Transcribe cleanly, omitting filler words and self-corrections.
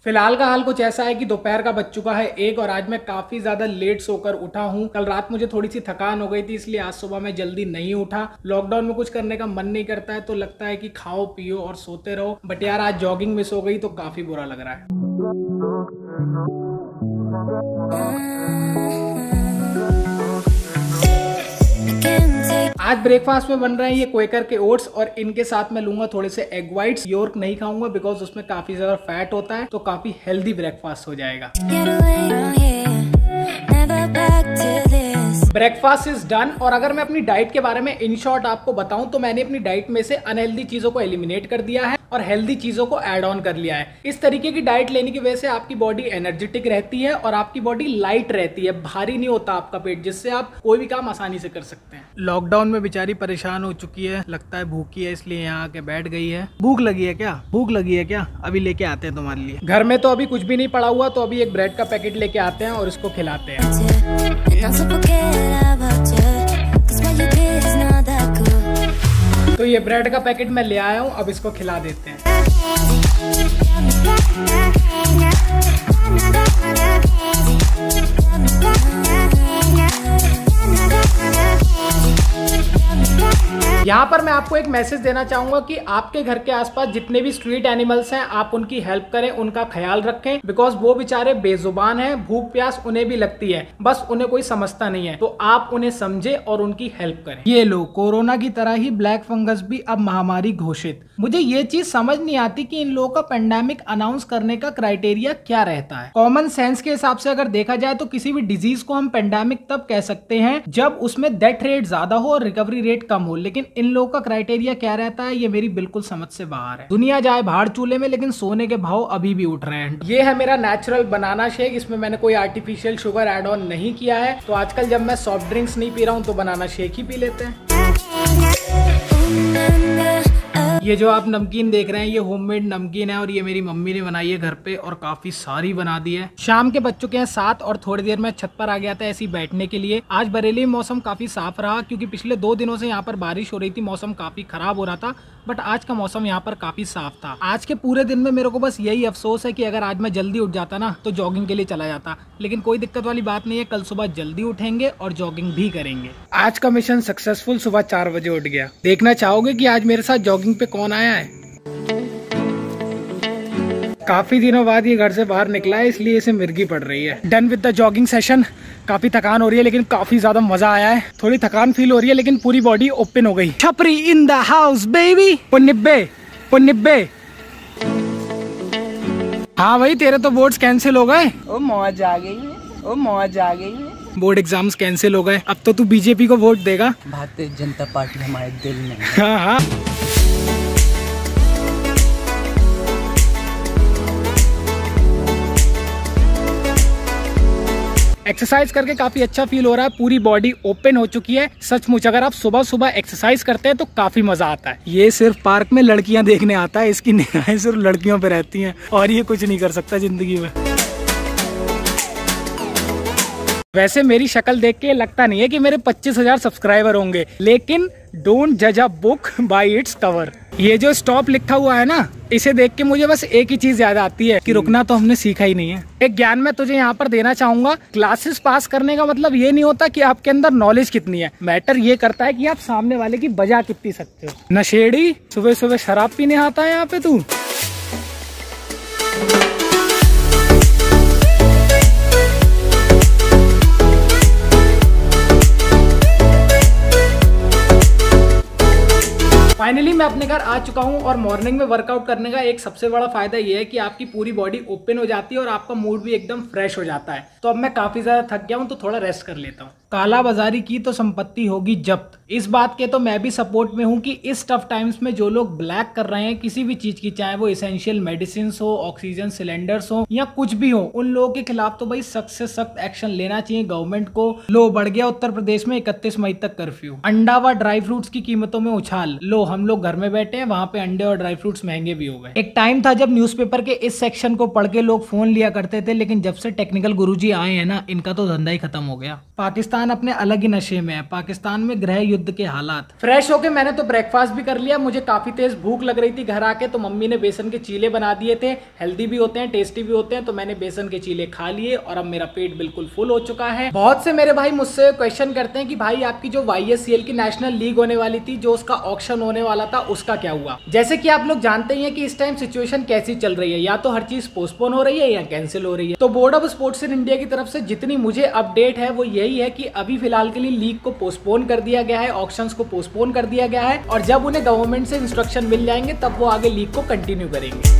फिलहाल का हाल कुछ ऐसा है कि दोपहर का बज चुका है 1 और आज मैं काफी ज्यादा लेट सोकर उठा हूं। कल रात मुझे थोड़ी सी थकान हो गई थी, इसलिए आज सुबह मैं जल्दी नहीं उठा। लॉकडाउन में कुछ करने का मन नहीं करता है तो लगता है कि खाओ पियो और सोते रहो, बट यार आज जॉगिंग मिस हो गई तो काफी बुरा लग रहा है। आज ब्रेकफास्ट में बन रहे हैं ये क्वेकर के ओट्स और इनके साथ मैं लूंगा थोड़े से एग व्हाइट्स। योर्क नहीं खाऊंगा बिकॉज उसमें काफी ज्यादा फैट होता है, तो काफी हेल्दी ब्रेकफास्ट हो जाएगा। Breakfast is done. और अगर मैं अपनी डाइट के बारे में इन शॉर्ट आपको बताऊं तो मैंने अपनी डाइट में से अनहेल्दी चीजों को एलिमिनेट कर दिया है और हेल्दी चीजों को ऐड ऑन कर लिया है। इस तरीके की डाइट लेने की वजह से आपकी बॉडी एनर्जेटिक रहती है और आपकी बॉडी लाइट रहती है, भारी नहीं होता आपका पेट, जिससे आप कोई भी काम आसानी से कर सकते हैं। लॉकडाउन में बेचारी परेशान हो चुकी है, लगता है भूखी है, इसलिए यहाँ आके बैठ गई है। भूख लगी है क्या? भूख लगी है क्या? अभी लेके आते हैं तुम्हारे लिए। घर में तो अभी कुछ भी नहीं पड़ा हुआ, तो अभी एक ब्रेड का पैकेट लेके आते हैं और इसको खिलाते हैं। तो ये ब्रेड का पैकेट मैं ले आया हूँ, अब इसको खिला देते हैं। यहाँ पर मैं आपको एक मैसेज देना चाहूंगा कि आपके घर के आसपास जितने भी स्ट्रीट एनिमल्स हैं आप उनकी हेल्प करें, उनका ख्याल रखें, बिकॉज वो बेचारे बेजुबान हैं, भूख प्यास उन्हें भी लगती है, बस उन्हें कोई समझता नहीं है। तो आप उन्हें समझे और उनकी हेल्प करें। ये लो, कोरोना की तरह ही ब्लैक फंगस भी अब महामारी घोषित। मुझे ये चीज समझ नहीं आती कि इन लोगों का पेंडेमिक अनाउंस करने का क्राइटेरिया क्या रहता है। कॉमन सेंस के हिसाब से अगर देखा जाए तो किसी भी डिजीज को हम पेंडेमिक तब कह सकते हैं जब उसमें डेथ रेट ज्यादा हो और रिकवरी रेट कम हो, लेकिन इन लोगों का क्राइटेरिया क्या रहता है ये मेरी बिल्कुल समझ से बाहर है। दुनिया जाए भाड़ चूल्हे में, लेकिन सोने के भाव अभी भी उठ रहे हैं। ये है मेरा नेचुरल बनाना शेक, इसमें मैंने कोई आर्टिफिशियल शुगर ऐड ऑन नहीं किया है। तो आजकल जब मैं सॉफ्ट ड्रिंक्स नहीं पी रहा हूँ तो बनाना शेक ही पी लेते हैं। ये जो आप नमकीन देख रहे हैं ये होममेड नमकीन है और ये मेरी मम्मी ने बनाई है घर पे और काफी सारी बना दी है। शाम के बज चुके हैं 7 और थोड़ी देर में छत पर आ गया था ऐसे ही बैठने के लिए। आज बरेली में मौसम काफी साफ रहा क्योंकि पिछले 2 दिनों से यहाँ पर बारिश हो रही थी, मौसम काफी खराब हो रहा था, बट आज का मौसम यहाँ पर काफी साफ था। आज के पूरे दिन में मेरे को बस यही अफसोस है कि अगर आज मैं जल्दी उठ जाता ना तो जॉगिंग के लिए चला जाता, लेकिन कोई दिक्कत वाली बात नहीं है, कल सुबह जल्दी उठेंगे और जॉगिंग भी करेंगे। आज का मिशन सक्सेसफुल, सुबह 4 बजे उठ गया। देखना चाहोगे कि आज मेरे साथ जॉगिंग पे कौन आया है? काफी दिनों बाद ये घर से बाहर निकला है, इसलिए इसे मिर्गी पड़ रही है। Done with the jogging session. काफी थकान हो रही है लेकिन काफी ज्यादा मजा आया है। थोड़ी थकान फील हो रही है लेकिन पूरी बॉडी ओपन हो गई। छपरी इन द हाउस बेबी। पुनिब्बे। हाँ भाई, तेरे तो बोर्ड्स कैंसिल हो गए। ओ मौज आ गई है। बोर्ड एग्जाम्स कैंसिल हो गए। अब तो तू बीजेपी को वोट देगा। भारतीय जनता पार्टी हमारे दिल में। हाँ। एक्सरसाइज करके काफी अच्छा फील हो रहा है, पूरी बॉडी ओपन हो चुकी है। सचमुच अगर आप सुबह सुबह एक्सरसाइज करते हैं तो काफी मजा आता है। ये सिर्फ पार्क में लड़कियां देखने आता है, इसकी निगाहें सिर्फ लड़कियों पे रहती हैं और ये कुछ नहीं कर सकता जिंदगी में। वैसे मेरी शक्ल देख के लगता नहीं है कि मेरे 25,000 सब्सक्राइबर होंगे, लेकिन डोंट जज a book by its cover. ये जो स्टॉप लिखा हुआ है ना, इसे देख के मुझे बस एक ही चीज याद आती है कि रुकना तो हमने सीखा ही नहीं है। एक ज्ञान मैं तुझे यहाँ पर देना चाहूंगा, क्लासेस पास करने का मतलब ये नहीं होता कि आपके अंदर नॉलेज कितनी है, मैटर ये करता है कि आप सामने वाले की बजा कितनी सकते हो। नशेड़ी, सुबह सुबह शराब पीने आता है यहाँ पे तू। फाइनली मैं अपने घर आ चुका हूं और मॉर्निंग में वर्कआउट करने का एक सबसे बड़ा फायदा ये है कि आपकी पूरी बॉडी ओपन हो जाती है और आपका मूड भी एकदम फ्रेश हो जाता है। तो अब मैं काफी ज्यादा थक गया हूं तो थोड़ा रेस्ट कर लेता हूं। काला बाजारी की तो संपत्ति होगी जब्त, इस बात के तो मैं भी सपोर्ट में हूं कि इस टफ टाइम्स में जो लोग ब्लैक कर रहे हैं किसी भी चीज की, चाहे वो एसेंशियल मेडिसिन हो, ऑक्सीजन सिलेंडर्स हो या कुछ भी हो, उन लोगों के खिलाफ तो भाई सख्त से सख्त एक्शन लेना चाहिए गवर्नमेंट को। लो, बढ़ गया उत्तर प्रदेश में 31 मई तक कर्फ्यू। अंडा व ड्राई फ्रूट्स की कीमतों में उछाल। लो, हम लोग घर में बैठे हैं, वहां पे अंडे और ड्राई फ्रूट्स महंगे भी हो गए। एक टाइम था जब न्यूज़पेपर के इस सेक्शन को पढ़ के लोग फोन लिया करते थे, लेकिन जब से टेक्निकल गुरुजी आए हैं ना, इनका तो धंधा ही खत्म हो गया। पाकिस्तान पाकिस्तान अपने अलग ही नशे में है। पाकिस्तान में गृह युद्ध के हालात। फ्रेश होके मैंने तो ब्रेकफास्ट भी कर लिया। मुझे काफी तेज भूख लग रही थी घर आके, तो मम्मी ने बेसन के चीले बना दिए थे। हेल्दी भी होते हैं, टेस्टी भी होते हैं, तो मैंने बेसन के चीले खा लिए और अब मेरा पेट बिल्कुल फुल हो चुका है। बहुत से मेरे भाई मुझसे क्वेश्चन करते हैं कि भाई आपकी जो YSCL की नेशनल लीग होने वाली थी, जो उसका ऑक्शन होने वाला था, उसका क्या हुआ। जैसे कि आप लोग जानते ही हैं कि इस टाइम सिचुएशन कैसी चल रही है, या तो हर चीज पोस्टपोन हो रही है या कैंसिल हो रही है। तो board of sports in India की तरफ से जितनी मुझे अपडेट है वो यही है कि अभी फिलहाल के लिए लीग को पोस्टपोन कर दिया गया है, ऑक्शंस को पोस्टपोन कर दिया गया है, और जब उन्हें गवर्नमेंट से इंस्ट्रक्शन मिल जाएंगे तब वो आगे लीग को कंटिन्यू करेंगे।